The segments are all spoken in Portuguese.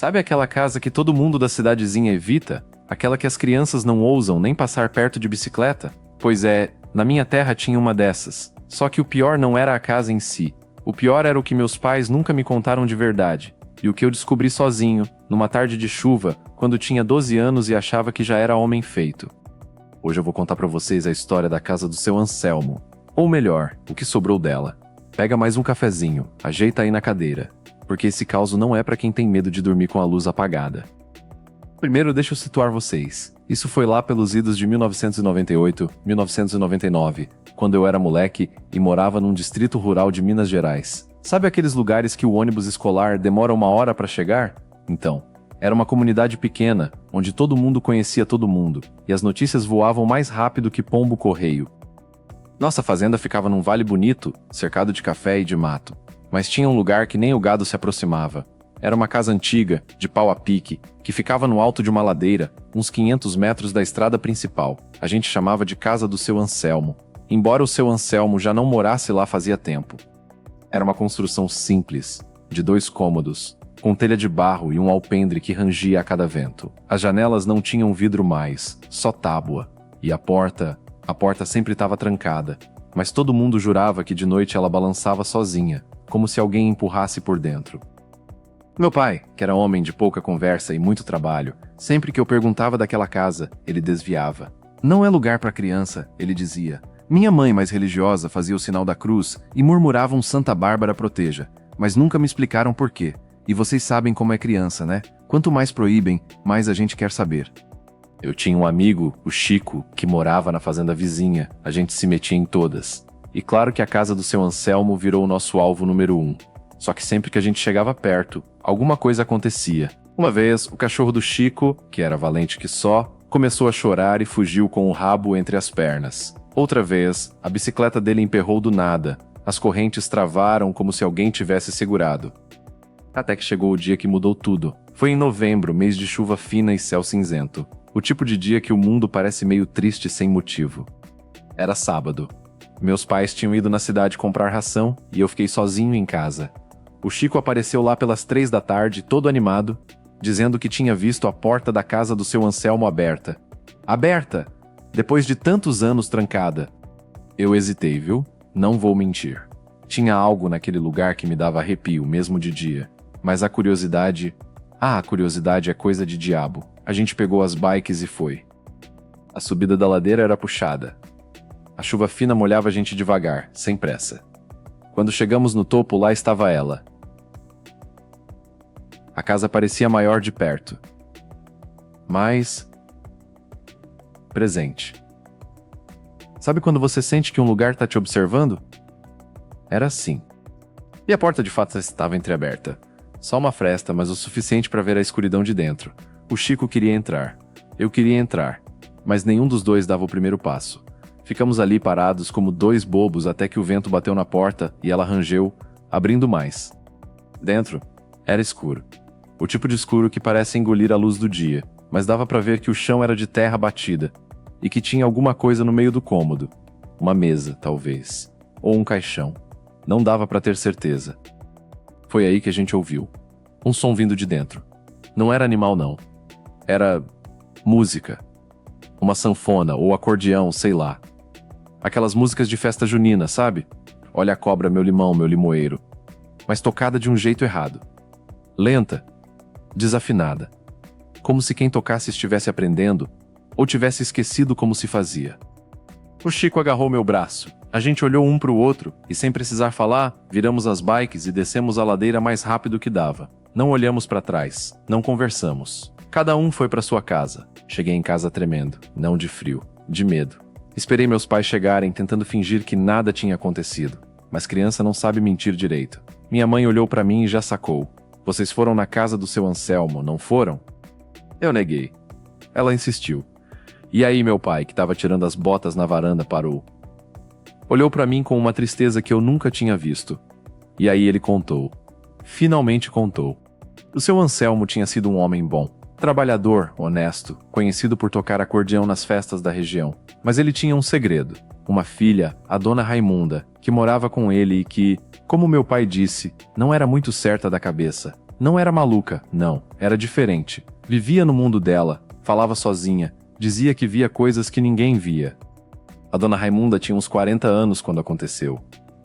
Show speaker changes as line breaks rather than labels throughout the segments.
Sabe aquela casa que todo mundo da cidadezinha evita? Aquela que as crianças não ousam nem passar perto de bicicleta? Pois é, na minha terra tinha uma dessas. Só que o pior não era a casa em si. O pior era o que meus pais nunca me contaram de verdade. E o que eu descobri sozinho, numa tarde de chuva, quando tinha 12 anos e achava que já era homem feito. Hoje eu vou contar pra vocês a história da casa do seu Anselmo. Ou melhor, o que sobrou dela. Pega mais um cafezinho, ajeita aí na cadeira. Porque esse caos não é pra quem tem medo de dormir com a luz apagada. Primeiro, deixa eu situar vocês. Isso foi lá pelos idos de 1998, 1999, quando eu era moleque e morava num distrito rural de Minas Gerais. Sabe aqueles lugares que o ônibus escolar demora 1 hora para chegar? Então, era uma comunidade pequena, onde todo mundo conhecia todo mundo, e as notícias voavam mais rápido que pombo correio. Nossa fazenda ficava num vale bonito, cercado de café e de mato. Mas tinha um lugar que nem o gado se aproximava. Era uma casa antiga, de pau a pique, que ficava no alto de uma ladeira, uns 500 metros da estrada principal. A gente chamava de casa do seu Anselmo, embora o seu Anselmo já não morasse lá fazia tempo. Era uma construção simples, de 2 cômodos, com telha de barro e um alpendre que rangia a cada vento. As janelas não tinham vidro mais, só tábua. E a porta sempre estava trancada, mas todo mundo jurava que de noite ela balançava sozinha, como se alguém empurrasse por dentro. Meu pai, que era homem de pouca conversa e muito trabalho, sempre que eu perguntava daquela casa, ele desviava. Não é lugar para criança, ele dizia. Minha mãe, mais religiosa, fazia o sinal da cruz e murmurava um Santa Bárbara proteja, mas nunca me explicaram por quê. E vocês sabem como é criança, né? Quanto mais proíbem, mais a gente quer saber. Eu tinha um amigo, o Chico, que morava na fazenda vizinha. A gente se metia em todas. E claro que a casa do seu Anselmo virou o nosso alvo número 1. Só que sempre que a gente chegava perto, alguma coisa acontecia. Uma vez, o cachorro do Chico, que era valente que só, começou a chorar e fugiu com o rabo entre as pernas. Outra vez, a bicicleta dele emperrou do nada. As correntes travaram como se alguém tivesse segurado. Até que chegou o dia que mudou tudo. Foi em novembro, mês de chuva fina e céu cinzento. O tipo de dia que o mundo parece meio triste sem motivo. Era sábado. Meus pais tinham ido na cidade comprar ração e eu fiquei sozinho em casa. O Chico apareceu lá pelas 3 da tarde, todo animado, dizendo que tinha visto a porta da casa do seu Anselmo aberta. Aberta! Depois de tantos anos trancada. Eu hesitei, viu? Não vou mentir. Tinha algo naquele lugar que me dava arrepio, mesmo de dia. Mas a curiosidade... a curiosidade é coisa de diabo. A gente pegou as bikes e foi. A subida da ladeira era puxada. A chuva fina molhava a gente devagar, sem pressa. Quando chegamos no topo, lá estava ela. A casa parecia maior de perto. Mas... presente. Sabe quando você sente que um lugar está te observando? Era assim. E a porta de fato estava entreaberta. Só uma fresta, mas o suficiente para ver a escuridão de dentro. O Chico queria entrar. Eu queria entrar. Mas nenhum dos dois dava o primeiro passo. Ficamos ali parados como 2 bobos até que o vento bateu na porta e ela rangeu, abrindo mais. Dentro, era escuro. O tipo de escuro que parece engolir a luz do dia, mas dava para ver que o chão era de terra batida e que tinha alguma coisa no meio do cômodo. Uma mesa, talvez. Ou um caixão. Não dava para ter certeza. Foi aí que a gente ouviu. Um som vindo de dentro. Não era animal, não. Era... música. Uma sanfona ou acordeão, sei lá. Aquelas músicas de festa junina, sabe? Olha a cobra, meu limão, meu limoeiro. Mas tocada de um jeito errado. Lenta. Desafinada. Como se quem tocasse estivesse aprendendo, ou tivesse esquecido como se fazia. O Chico agarrou meu braço. A gente olhou um para o outro, e sem precisar falar, viramos as bikes e descemos a ladeira mais rápido que dava. Não olhamos para trás. Não conversamos. Cada um foi para sua casa. Cheguei em casa tremendo. Não de frio. De medo. Esperei meus pais chegarem, tentando fingir que nada tinha acontecido. Mas criança não sabe mentir direito. Minha mãe olhou para mim e já sacou. Vocês foram na casa do seu Anselmo, não foram? Eu neguei. Ela insistiu. E aí meu pai, que estava tirando as botas na varanda, parou. Olhou para mim com uma tristeza que eu nunca tinha visto. E aí ele contou. Finalmente contou. O seu Anselmo tinha sido um homem bom. Trabalhador, honesto, conhecido por tocar acordeão nas festas da região. Mas ele tinha um segredo. Uma filha, a dona Raimunda, que morava com ele e que, como meu pai disse, não era muito certa da cabeça. Não era maluca, não, era diferente. Vivia no mundo dela, falava sozinha, dizia que via coisas que ninguém via. A dona Raimunda tinha uns 40 anos quando aconteceu.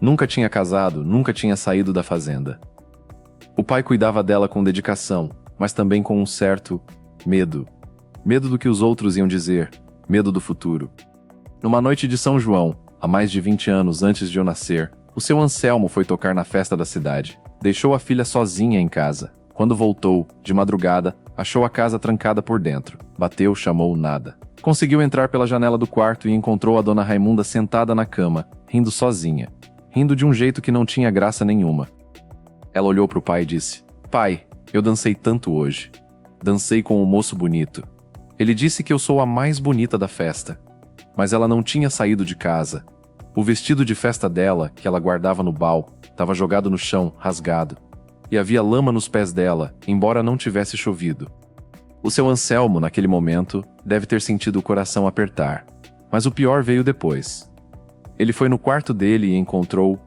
Nunca tinha casado, nunca tinha saído da fazenda. O pai cuidava dela com dedicação, mas também com um certo medo. Medo do que os outros iam dizer, medo do futuro. Numa noite de São João, há mais de 20 anos antes de eu nascer, o seu Anselmo foi tocar na festa da cidade. Deixou a filha sozinha em casa. Quando voltou, de madrugada, achou a casa trancada por dentro. Bateu, chamou, nada. Conseguiu entrar pela janela do quarto e encontrou a dona Raimunda sentada na cama, rindo sozinha. Rindo de um jeito que não tinha graça nenhuma. Ela olhou para o pai e disse: "Pai, eu dancei tanto hoje. Dancei com um moço bonito. Ele disse que eu sou a mais bonita da festa." Mas ela não tinha saído de casa. O vestido de festa dela, que ela guardava no baú, estava jogado no chão, rasgado. E havia lama nos pés dela, embora não tivesse chovido. O seu Anselmo, naquele momento, deve ter sentido o coração apertar. Mas o pior veio depois. Ele foi no quarto dele e encontrou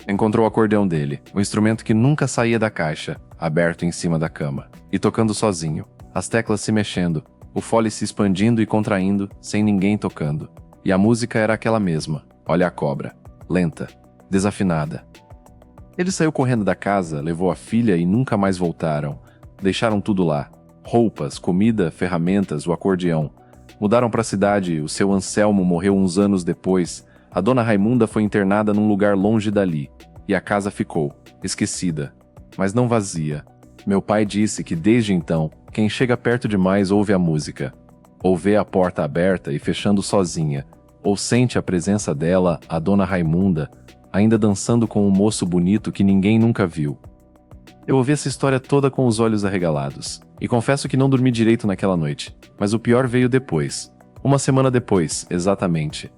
o acordeão dele, o instrumento que nunca saía da caixa, aberto em cima da cama, e tocando sozinho, as teclas se mexendo, o fole se expandindo e contraindo, sem ninguém tocando. E a música era aquela mesma, Olha a Cobra, lenta, desafinada. Ele saiu correndo da casa, levou a filha e nunca mais voltaram. Deixaram tudo lá, roupas, comida, ferramentas, o acordeão. Mudaram para a cidade, o seu Anselmo morreu uns anos depois, a dona Raimunda foi internada num lugar longe dali, e a casa ficou, esquecida, mas não vazia. Meu pai disse que desde então, quem chega perto demais ouve a música, ou vê a porta aberta e fechando sozinha, ou sente a presença dela, a dona Raimunda, ainda dançando com um moço bonito que ninguém nunca viu. Eu ouvi essa história toda com os olhos arregalados, e confesso que não dormi direito naquela noite, mas o pior veio depois. Uma semana depois, exatamente.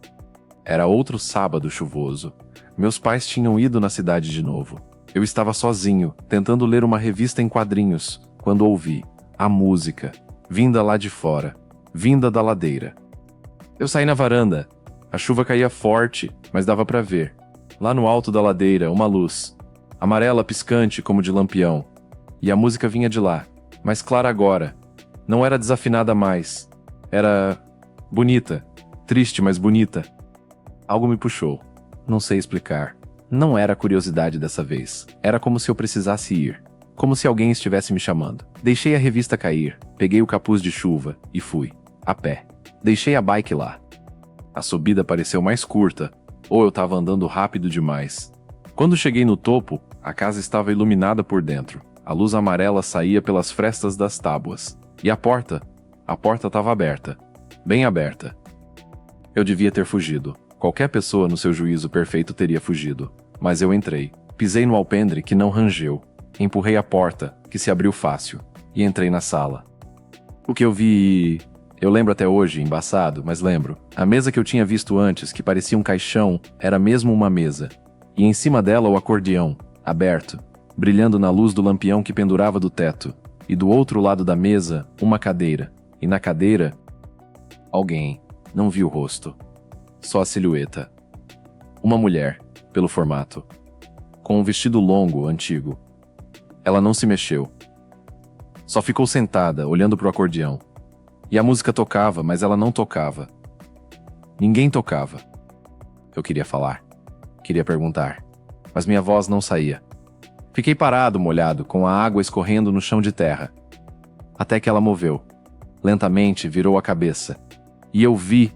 Era outro sábado chuvoso. Meus pais tinham ido na cidade de novo. Eu estava sozinho, tentando ler uma revista em quadrinhos, quando ouvi a música, vinda lá de fora, vinda da ladeira. Eu saí na varanda. A chuva caía forte, mas dava para ver. Lá no alto da ladeira, uma luz, amarela piscante como de lampião. E a música vinha de lá, mais clara agora. Não era desafinada mais. Era bonita, triste, mas bonita. Algo me puxou. Não sei explicar. Não era curiosidade dessa vez. Era como se eu precisasse ir. Como se alguém estivesse me chamando. Deixei a revista cair, peguei o capuz de chuva e fui. A pé. Deixei a bike lá. A subida pareceu mais curta, ou eu estava andando rápido demais. Quando cheguei no topo, a casa estava iluminada por dentro. A luz amarela saía pelas frestas das tábuas. E a porta? A porta estava aberta. Bem aberta. Eu devia ter fugido. Qualquer pessoa no seu juízo perfeito teria fugido. Mas eu entrei. Pisei no alpendre que não rangeu. Empurrei a porta, que se abriu fácil. E entrei na sala. O que eu vi... Eu lembro até hoje, embaçado, mas lembro. A mesa que eu tinha visto antes, que parecia um caixão, era mesmo uma mesa. E em cima dela o acordeão, aberto, brilhando na luz do lampião que pendurava do teto. E do outro lado da mesa, uma cadeira. E na cadeira... alguém. Não vi o rosto. Só a silhueta. Uma mulher, pelo formato. Com um vestido longo, antigo. Ela não se mexeu. Só ficou sentada, olhando pro acordeão. E a música tocava, mas ela não tocava. Ninguém tocava. Eu queria falar. Queria perguntar. Mas minha voz não saía. Fiquei parado, molhado, com a água escorrendo no chão de terra. Até que ela moveu. Lentamente virou a cabeça. E eu vi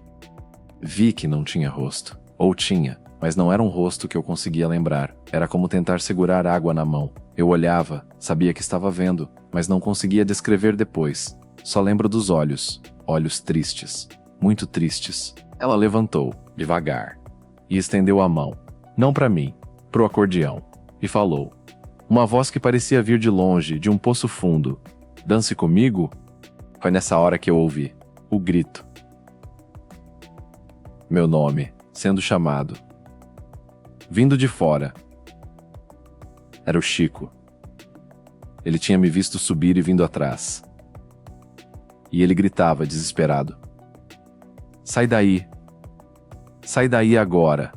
que não tinha rosto. Ou tinha, mas não era um rosto que eu conseguia lembrar. Era como tentar segurar água na mão. Eu olhava, sabia que estava vendo, mas não conseguia descrever depois. Só lembro dos olhos. Olhos tristes. Muito tristes. Ela levantou, devagar, e estendeu a mão. Não para mim, pro acordeão. E falou. Uma voz que parecia vir de longe, de um poço fundo. Dance comigo? Foi nessa hora que eu ouvi. O grito. Meu nome, sendo chamado. Vindo de fora. Era o Chico. Ele tinha me visto subir e vindo atrás. E ele gritava, desesperado. Sai daí! Sai daí agora!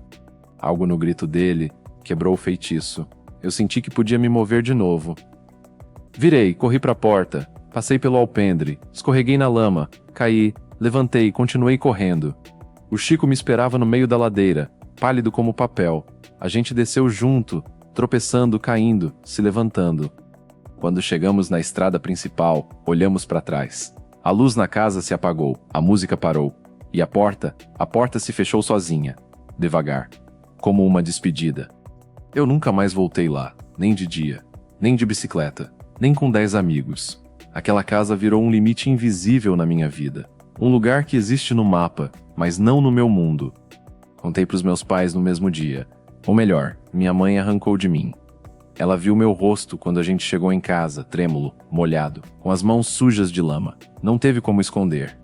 Algo no grito dele quebrou o feitiço. eu senti que podia me mover de novo. Virei, corri para a porta, passei pelo alpendre, escorreguei na lama, caí, levantei e continuei correndo. O Chico me esperava no meio da ladeira, pálido como papel. A gente desceu junto, tropeçando, caindo, se levantando. Quando chegamos na estrada principal, olhamos para trás. A luz na casa se apagou, a música parou. E a porta se fechou sozinha, devagar, como uma despedida. Eu nunca mais voltei lá, nem de dia, nem de bicicleta, nem com 10 amigos. Aquela casa virou um limite invisível na minha vida. Um lugar que existe no mapa, mas não no meu mundo. Contei pros meus pais no mesmo dia. Ou melhor, minha mãe arrancou de mim. Ela viu meu rosto quando a gente chegou em casa, trêmulo, molhado, com as mãos sujas de lama. Não teve como esconder.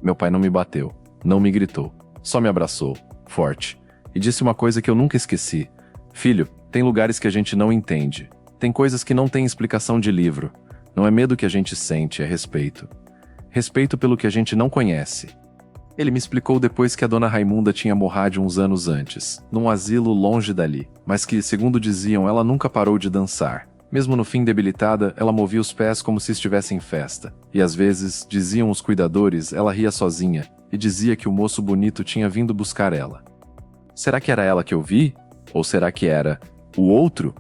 Meu pai não me bateu, não me gritou, só me abraçou, forte, e disse uma coisa que eu nunca esqueci. Filho, tem lugares que a gente não entende. Tem coisas que não têm explicação de livro. Não é medo que a gente sente, é respeito. Respeito pelo que a gente não conhece. Ele me explicou depois que a dona Raimunda tinha morrado uns anos antes, num asilo longe dali, mas que, segundo diziam, ela nunca parou de dançar. Mesmo no fim debilitada, ela movia os pés como se estivesse em festa. E às vezes, diziam os cuidadores, ela ria sozinha, e dizia que o moço bonito tinha vindo buscar ela. Será que era ela que eu vi? Ou será que era o outro?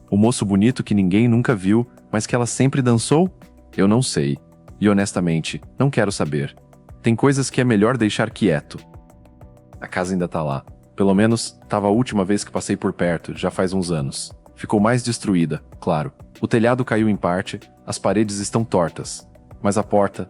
O moço bonito que ninguém nunca viu, mas que ela sempre dançou? Eu não sei. E honestamente, não quero saber. Tem coisas que é melhor deixar quieto. A casa ainda tá lá. Pelo menos, tava a última vez que passei por perto, já faz uns anos. Ficou mais destruída, claro. O telhado caiu em parte, as paredes estão tortas. Mas a porta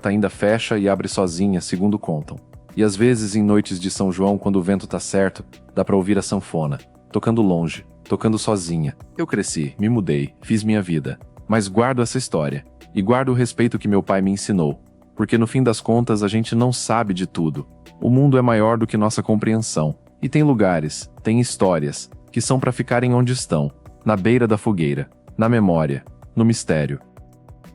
ainda fecha e abre sozinha, segundo contam. E às vezes, em noites de São João, quando o vento tá certo, dá pra ouvir a sanfona, tocando longe, tocando sozinha. Eu cresci, me mudei, fiz minha vida. Mas guardo essa história. E guardo o respeito que meu pai me ensinou. Porque no fim das contas a gente não sabe de tudo. O mundo é maior do que nossa compreensão. E tem lugares, tem histórias, que são para ficarem onde estão, na beira da fogueira, na memória, no mistério.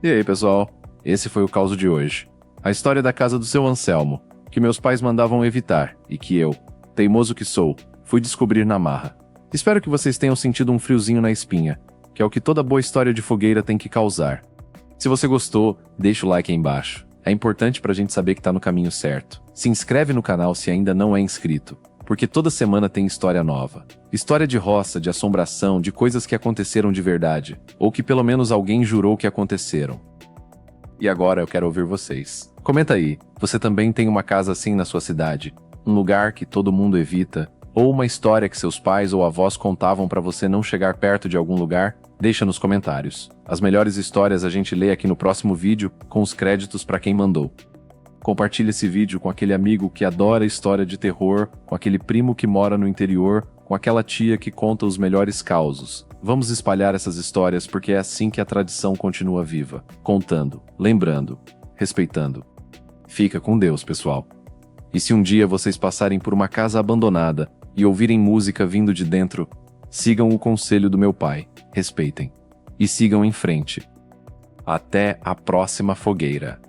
E aí, pessoal? Esse foi o caos de hoje. A história da casa do seu Anselmo, que meus pais mandavam evitar, e que eu, teimoso que sou, fui descobrir na marra. Espero que vocês tenham sentido um friozinho na espinha, que é o que toda boa história de fogueira tem que causar. Se você gostou, deixa o like aí embaixo. É importante pra gente saber que tá no caminho certo. Se inscreve no canal se ainda não é inscrito, porque toda semana tem história nova. História de roça, de assombração, de coisas que aconteceram de verdade, ou que pelo menos alguém jurou que aconteceram. E agora eu quero ouvir vocês. Comenta aí, você também tem uma casa assim na sua cidade? Um lugar que todo mundo evita? Ou uma história que seus pais ou avós contavam pra você não chegar perto de algum lugar? Deixa nos comentários. As melhores histórias a gente lê aqui no próximo vídeo, com os créditos pra quem mandou. Compartilhe esse vídeo com aquele amigo que adora história de terror, com aquele primo que mora no interior, com aquela tia que conta os melhores causos. Vamos espalhar essas histórias porque é assim que a tradição continua viva. Contando, lembrando, respeitando. Fica com Deus, pessoal. E se um dia vocês passarem por uma casa abandonada e ouvirem música vindo de dentro, sigam o conselho do meu pai, respeitem. E sigam em frente. Até a próxima fogueira.